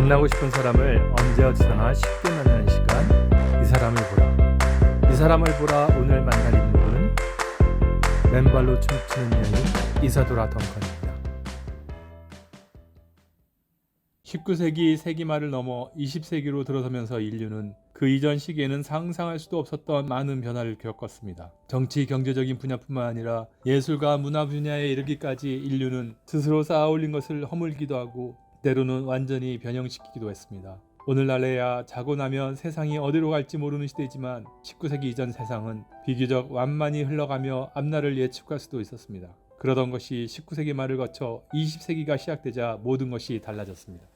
만나고 싶은 사람을 언제 어디서나 쉽게 만나는 시간, 이 사람을 보라. 이 사람을 보라. 오늘 만날 인물은 맨발로 춤추는 여인 이사도라 덩컨입니다. 19세기 세기말을 넘어 20세기로 들어서면서 인류는 그 이전 시기에는 상상할 수도 없었던 많은 변화를 겪었습니다. 정치, 경제적인 분야뿐만 아니라 예술과 문화 분야에 이르기까지 인류는 스스로 쌓아올린 것을 허물기도 하고 때로는 완전히 변형시키기도 했습니다. 오늘날에야 자고 나면 세상이 어디로 갈지 모르는 시대지만 19세기 이전 세상은 비교적 완만히 흘러가며 앞날을 예측할 수도 있었습니다. 그러던 것이 19세기 말을 거쳐 20세기가 시작되자 모든 것이 달라졌습니다.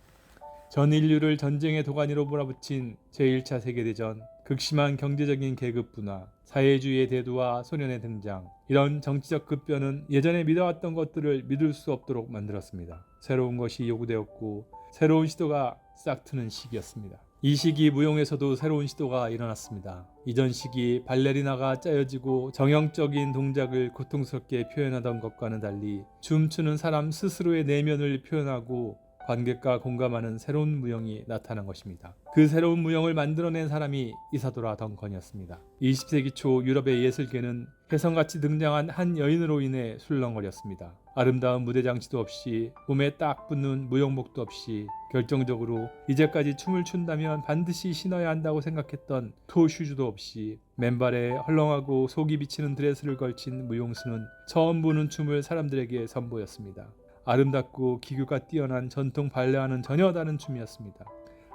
전 인류를 전쟁의 도가니로 몰아붙인 제1차 세계대전, 극심한 경제적인 계급 분화, 사회주의의 대두와 소련의 등장, 이런 정치적 급변은 예전에 믿어왔던 것들을 믿을 수 없도록 만들었습니다. 새로운 것이 요구되었고 새로운 시도가 싹트는 시기였습니다. 이 시기 무용에서도 새로운 시도가 일어났습니다. 이전 시기 발레리나가 짜여지고 정형적인 동작을 고통스럽게 표현하던 것과는 달리 춤추는 사람 스스로의 내면을 표현하고 관객과 공감하는 새로운 무용이 나타난 것입니다. 그 새로운 무용을 만들어낸 사람이 이사도라 덩컨이었습니다. 20세기 초 유럽의 예술계는 혜성같이 등장한 한 여인으로 인해 술렁거렸습니다. 아름다운 무대 장치도 없이 몸에 딱 붙는 무용복도 없이 결정적으로 이제까지 춤을 춘다면 반드시 신어야 한다고 생각했던 토슈즈도 없이 맨발에 헐렁하고 속이 비치는 드레스를 걸친 무용수는 처음 보는 춤을 사람들에게 선보였습니다. 아름답고 기교가 뛰어난 전통 발레와는 전혀 다른 춤이었습니다.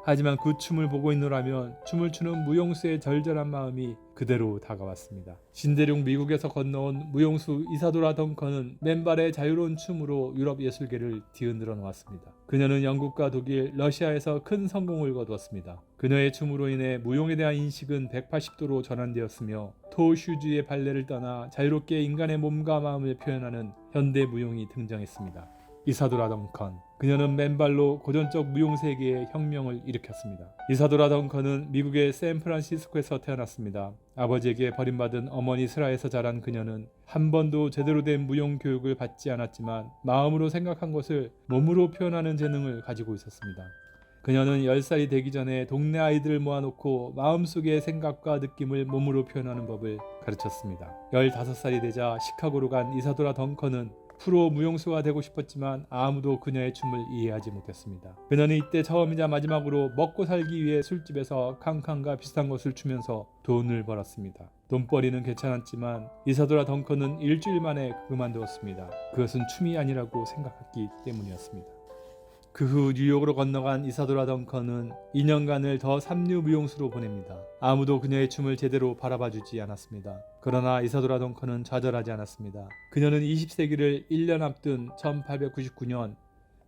하지만 그 춤을 보고 있노라면 춤을 추는 무용수의 절절한 마음이 그대로 다가왔습니다. 신대륙 미국에서 건너온 무용수 이사도라 덩컨은 맨발의 자유로운 춤으로 유럽 예술계를 뒤흔들어 놓았습니다. 그녀는 영국과 독일, 러시아에서 큰 성공을 거두었습니다. 그녀의 춤으로 인해 무용에 대한 인식은 180도로 전환되었으며 토슈즈의 발레를 떠나 자유롭게 인간의 몸과 마음을 표현하는 현대 무용이 등장했습니다. 이사도라 덩컨, 그녀는 맨발로 고전적 무용 세계에 혁명을 일으켰습니다. 이사도라 덩컨은 미국의 샌프란시스코에서 태어났습니다. 아버지에게 버림받은 어머니 슬하에서 자란 그녀는 한 번도 제대로 된 무용 교육을 받지 않았지만 마음으로 생각한 것을 몸으로 표현하는 재능을 가지고 있었습니다. 그녀는 10살이 되기 전에 동네 아이들을 모아놓고 마음속의 생각과 느낌을 몸으로 표현하는 법을 가르쳤습니다. 15살이 되자 시카고로 간 이사도라 덩컨은 프로 무용수가 되고 싶었지만 아무도 그녀의 춤을 이해하지 못했습니다. 그녀는 이때 처음이자 마지막으로 먹고 살기 위해 술집에서 캉캉과 비슷한 것을 추면서 돈을 벌었습니다. 돈벌이는 괜찮았지만 이사도라 덩컨은 일주일 만에 그만두었습니다. 그것은 춤이 아니라고 생각했기 때문이었습니다. 그 후 뉴욕으로 건너간 이사도라 덩컨은 2년간을 더 삼류 무용수로 보냅니다. 아무도 그녀의 춤을 제대로 바라봐주지 않았습니다. 그러나 이사도라 덩컨은 좌절하지 않았습니다. 그녀는 20세기를 1년 앞둔 1899년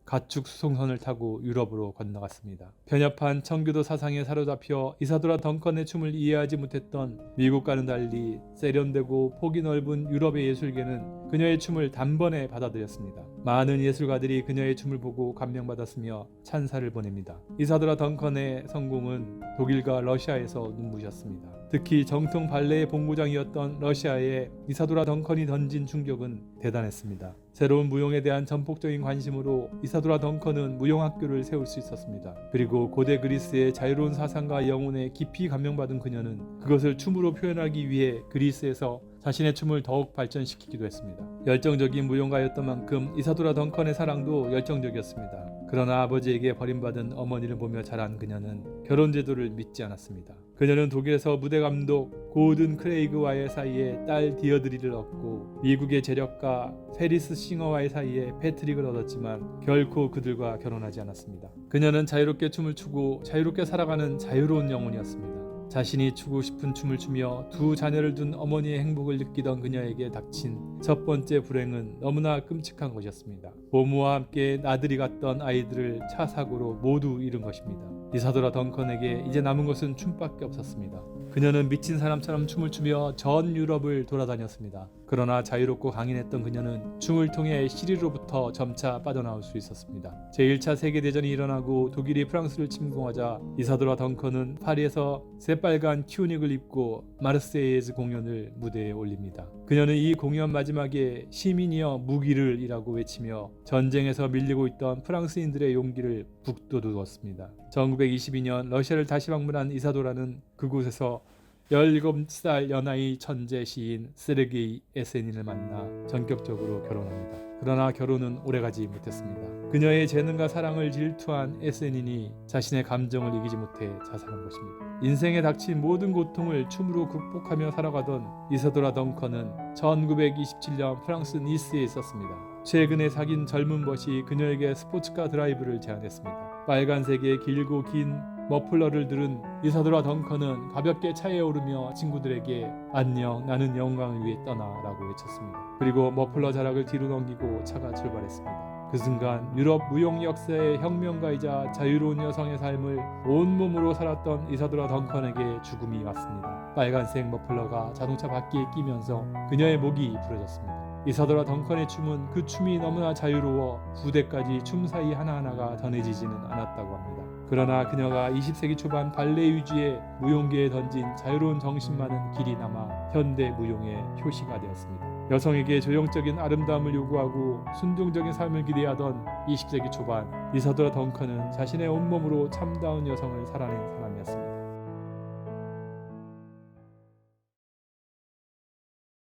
가축 수송선을 타고 유럽으로 건너갔습니다. 편협한 청교도 사상에 사로잡혀 이사도라 덩컨의 춤을 이해하지 못했던 미국과는 달리 세련되고 폭이 넓은 유럽의 예술계는 그녀의 춤을 단번에 받아들였습니다. 많은 예술가들이 그녀의 춤을 보고 감명받았으며 찬사를 보냅니다. 이사도라 덩컨의 성공은 독일과 러시아에서 눈부셨습니다. 특히 정통 발레의 본고장이었던 러시아에 이사도라 덩컨이 던진 충격은 대단했습니다. 새로운 무용에 대한 전폭적인 관심으로 이사도라 덩컨은 무용학교를 세울 수 있었습니다. 그리고 고대 그리스의 자유로운 사상과 영혼에 깊이 감명받은 그녀는 그것을 춤으로 표현하기 위해 그리스에서 자신의 춤을 더욱 발전시키기도 했습니다. 열정적인 무용가였던 만큼 이사도라 덩컨의 사랑도 열정적이었습니다. 그러나 아버지에게 버림받은 어머니를 보며 자란 그녀는 결혼 제도를 믿지 않았습니다. 그녀는 독일에서 무대 감독 고든 크레이그와의 사이에 딸 디어드리를 얻고 미국의 재력가 페리스 싱어와의 사이에 패트릭을 얻었지만 결코 그들과 결혼하지 않았습니다. 그녀는 자유롭게 춤을 추고 자유롭게 살아가는 자유로운 영혼이었습니다. 자신이 추고 싶은 춤을 추며 두 자녀를 둔 어머니의 행복을 느끼던 그녀에게 닥친 첫 번째 불행은 너무나 끔찍한 것이었습니다. 보모와 함께 나들이 갔던 아이들을 차 사고로 모두 잃은 것입니다. 이사도라 덩컨에게 이제 남은 것은 춤밖에 없었습니다. 그녀는 미친 사람처럼 춤을 추며 전 유럽을 돌아다녔습니다. 그러나 자유롭고 강인했던 그녀는 춤을 통해 시리로부터 점차 빠져나올 수 있었습니다. 제1차 세계대전이 일어나고 독일이 프랑스를 침공하자 이사도라 덩컨은 파리에서 새빨간 튜닉을 입고 마르세이에즈 공연을 무대에 올립니다. 그녀는 이 공연 마지막에 시민이여 무기를 이라고 외치며 전쟁에서 밀리고 있던 프랑스인들의 용기를 북돋우었습니다. 1922년 러시아를 다시 방문한 이사도라는 그곳에서 17살 연하의 천재 시인 세르게이 에세닌을 만나 전격적으로 결혼합니다. 그러나 결혼은 오래가지 못했습니다. 그녀의 재능과 사랑을 질투한 에세닌이 자신의 감정을 이기지 못해 자살한 것입니다. 인생에 닥친 모든 고통을 춤으로 극복하며 살아가던 이사도라 덩컨은 1927년 프랑스 니스에 있었습니다. 최근에 사귄 젊은 벗이 그녀에게 스포츠카 드라이브를 제안했습니다. 빨간색의 길고 긴 머플러를 들은 이사도라 덩컨은 가볍게 차에 오르며 친구들에게 안녕 나는 영광을 위해 떠나 라고 외쳤습니다. 그리고 머플러 자락을 뒤로 넘기고 차가 출발했습니다. 그 순간 유럽 무용 역사의 혁명가이자 자유로운 여성의 삶을 온몸으로 살았던 이사도라 덩컨에게 죽음이 왔습니다. 빨간색 머플러가 자동차 바퀴에 끼면서 그녀의 목이 부러졌습니다. 이사도라 덩컨의 춤은 그 춤이 너무나 자유로워 부대까지 춤 사이 하나하나가 전해지지는 않았다고 합니다. 그러나 그녀가 20세기 초반 발레 위주의 무용계에 던진 자유로운 정신만은 길이 남아 현대 무용의 효시가 되었습니다. 여성에게 조형적인 아름다움을 요구하고 순종적인 삶을 기대하던 20세기 초반 이사도라 덩컨은 자신의 온몸으로 참다운 여성을 살아낸 사람이었습니다.